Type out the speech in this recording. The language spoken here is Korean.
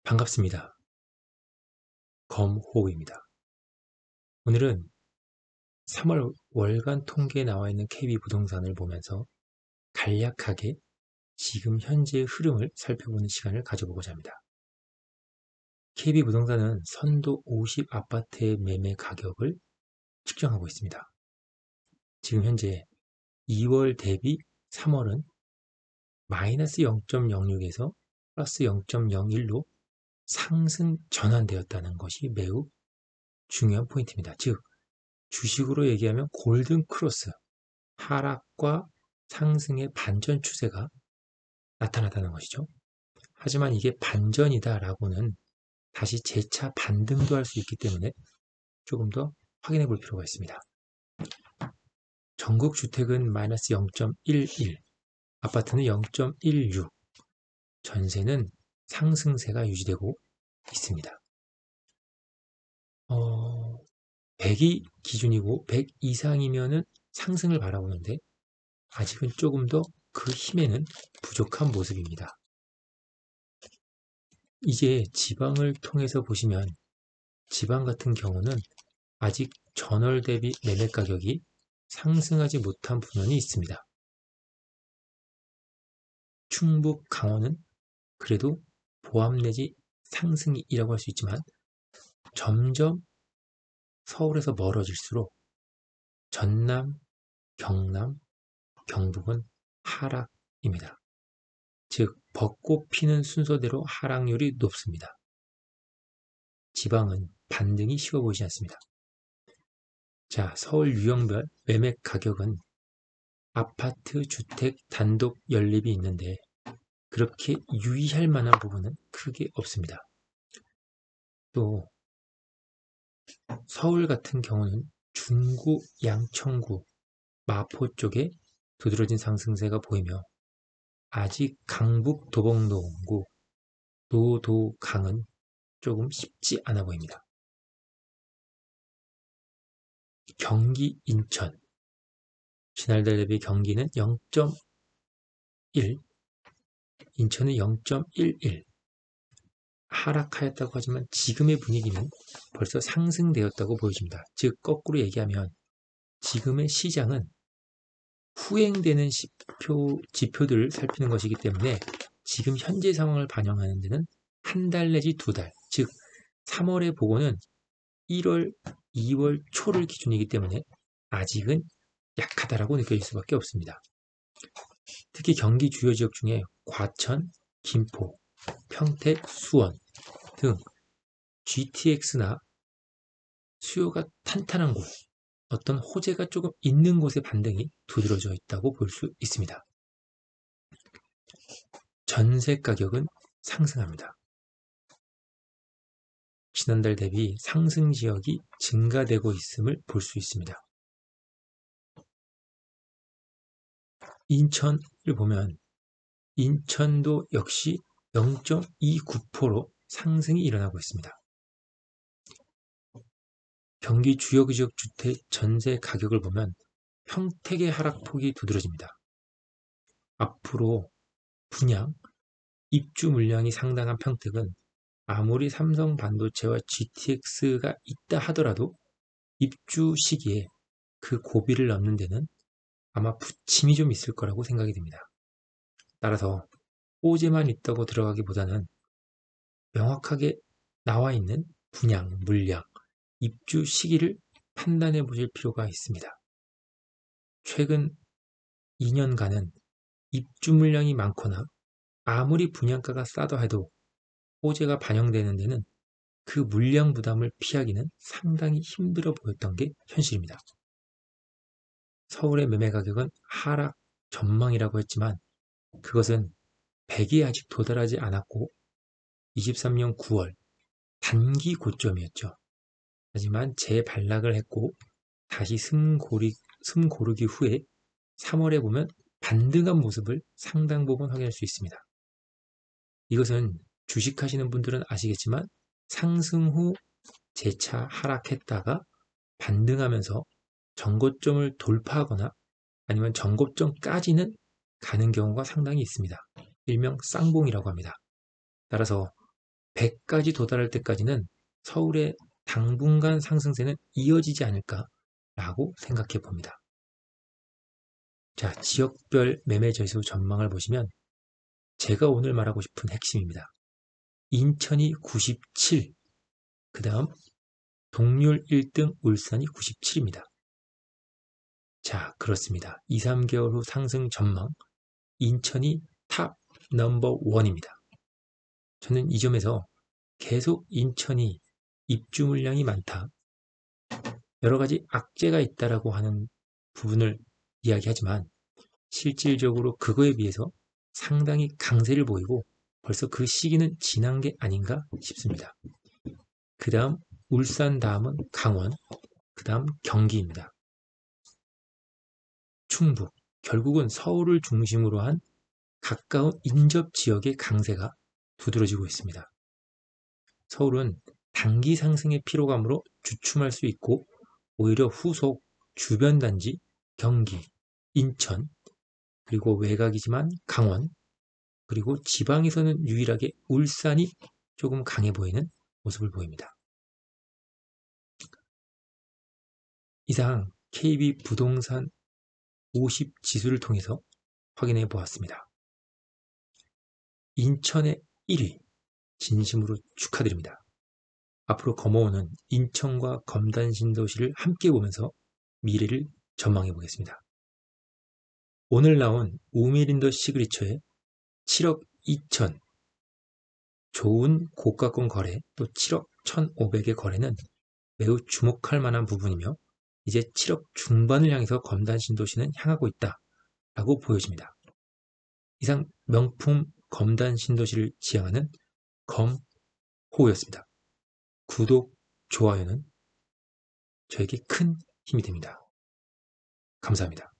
반갑습니다. 검호입니다. 오늘은 3월 월간 통계에 나와 있는 KB부동산을 보면서 간략하게 지금 현재의 흐름을 살펴보는 시간을 가져보고자 합니다. KB부동산은 선도 50 아파트의 매매 가격을 측정하고 있습니다. 지금 현재 2월 대비 3월은 마이너스 0.06에서 플러스 0.01로 상승 전환되었다는 것이 매우 중요한 포인트입니다. 즉, 주식으로 얘기하면 골든 크로스, 하락과 상승의 반전 추세가 나타났다는 것이죠. 하지만 이게 반전이다라고는 다시 재차 반등도 할 수 있기 때문에 조금 더 확인해 볼 필요가 있습니다. 전국 주택은 마이너스 0.11, 아파트는 0.16, 전세는 상승세가 유지되고 있습니다. 100이 기준이고 100 이상이면은 상승을 바라보는데 아직은 조금 더 그 힘에는 부족한 모습입니다. 이제 지방을 통해서 보시면 지방 같은 경우는 아직 전월 대비 매매 가격이 상승하지 못한 분원이 있습니다. 충북, 강원은 그래도 보합 내지 상승이라고 할 수 있지만 점점 서울에서 멀어질수록 전남, 경남, 경북은 하락입니다. 즉, 벚꽃 피는 순서대로 하락률이 높습니다. 지방은 반등이 쉬워 보이지 않습니다. 자, 서울 유형별 매매 가격은 아파트, 주택, 단독 연립이 있는데 그렇게 유의할 만한 부분은 크게 없습니다. 또 서울 같은 경우는 중구, 양천구, 마포 쪽에 두드러진 상승세가 보이며 아직 강북, 도봉동구, 노도강은 조금 쉽지 않아 보입니다. 경기, 인천, 지난달 대비 경기는 0.1, 인천은 0.11 하락하였다고 하지만 지금의 분위기는 벌써 상승되었다고 보여집니다. 즉, 거꾸로 얘기하면 지금의 시장은 후행되는 지표들을 살피는 것이기 때문에 지금 현재 상황을 반영하는 데는 한 달 내지 두 달, 즉 3월의 보고는 1월, 2월 초를 기준이기 때문에 아직은 약하다라고 느껴질 수밖에 없습니다. 특히 경기 주요 지역 중에 과천, 김포, 평택, 수원 등 GTX나 수요가 탄탄한 곳, 어떤 호재가 조금 있는 곳의 반등이 두드러져 있다고 볼 수 있습니다. 전세 가격은 상승합니다. 지난달 대비 상승 지역이 증가되고 있음을 볼 수 있습니다. 인천을 보면 인천도 역시 0.29%로 상승이 일어나고 있습니다. 경기 주요 지역 주택 전세 가격을 보면 평택의 하락폭이 두드러집니다. 앞으로 분양, 입주 물량이 상당한 평택은 아무리 삼성 반도체와 GTX가 있다 하더라도 입주 시기에 그 고비를 넘는 데는 아마 부침이 좀 있을 거라고 생각이 됩니다. 따라서 호재만 있다고 들어가기보다는 명확하게 나와 있는 분양, 물량, 입주 시기를 판단해 보실 필요가 있습니다. 최근 2년간은 입주 물량이 많거나 아무리 분양가가 싸다 해도 호재가 반영되는 데는 그 물량 부담을 피하기는 상당히 힘들어 보였던 게 현실입니다. 서울의 매매 가격은 하락 전망이라고 했지만 그것은 100이 아직 도달하지 않았고 23년 9월 단기 고점이었죠. 하지만 재반락을 했고 다시 숨 고르기 후에 3월에 보면 반등한 모습을 상당 부분 확인할 수 있습니다. 이것은 주식하시는 분들은 아시겠지만 상승 후 재차 하락했다가 반등하면서 전고점을 돌파하거나 아니면 전고점까지는 가는 경우가 상당히 있습니다. 일명 쌍봉이라고 합니다. 따라서 100까지 도달할 때까지는 서울의 당분간 상승세는 이어지지 않을까라고 생각해 봅니다. 자, 지역별 매매지수 전망을 보시면 제가 오늘 말하고 싶은 핵심입니다. 인천이 97, 그 다음 동률 1등 울산이 97입니다. 자, 그렇습니다. 2, 3개월 후 상승 전망, 인천이 탑 넘버 원입니다. 저는 이 점에서 계속 인천이 입주 물량이 많다, 여러 가지 악재가 있다라고 하는 부분을 이야기하지만 실질적으로 그거에 비해서 상당히 강세를 보이고 벌써 그 시기는 지난 게 아닌가 싶습니다. 그 다음 울산, 다음은 강원, 그 다음 경기입니다. 충북, 결국은 서울을 중심으로 한 가까운 인접 지역의 강세가 두드러지고 있습니다. 서울은 단기 상승의 피로감으로 주춤할 수 있고 오히려 후속 주변 단지 경기, 인천, 그리고 외곽이지만 강원, 그리고 지방에서는 유일하게 울산이 조금 강해 보이는 모습을 보입니다. 이상 KB 부동산 50 지수를 통해서 확인해 보았습니다. 인천의 1위, 진심으로 축하드립니다. 앞으로 검어오는 인천과 검단 신도시를 함께 보면서 미래를 전망해 보겠습니다. 오늘 나온 우미린더 시그리처의 7억 2천, 좋은 고가권 거래, 또 7억 1,500의 거래는 매우 주목할 만한 부분이며 이제 7억 중반을 향해서 검단 신도시는 향하고 있다라고 보여집니다. 이상 명품 검단 신도시를 지향하는 검호였습니다. 구독, 좋아요는 저에게 큰 힘이 됩니다. 감사합니다.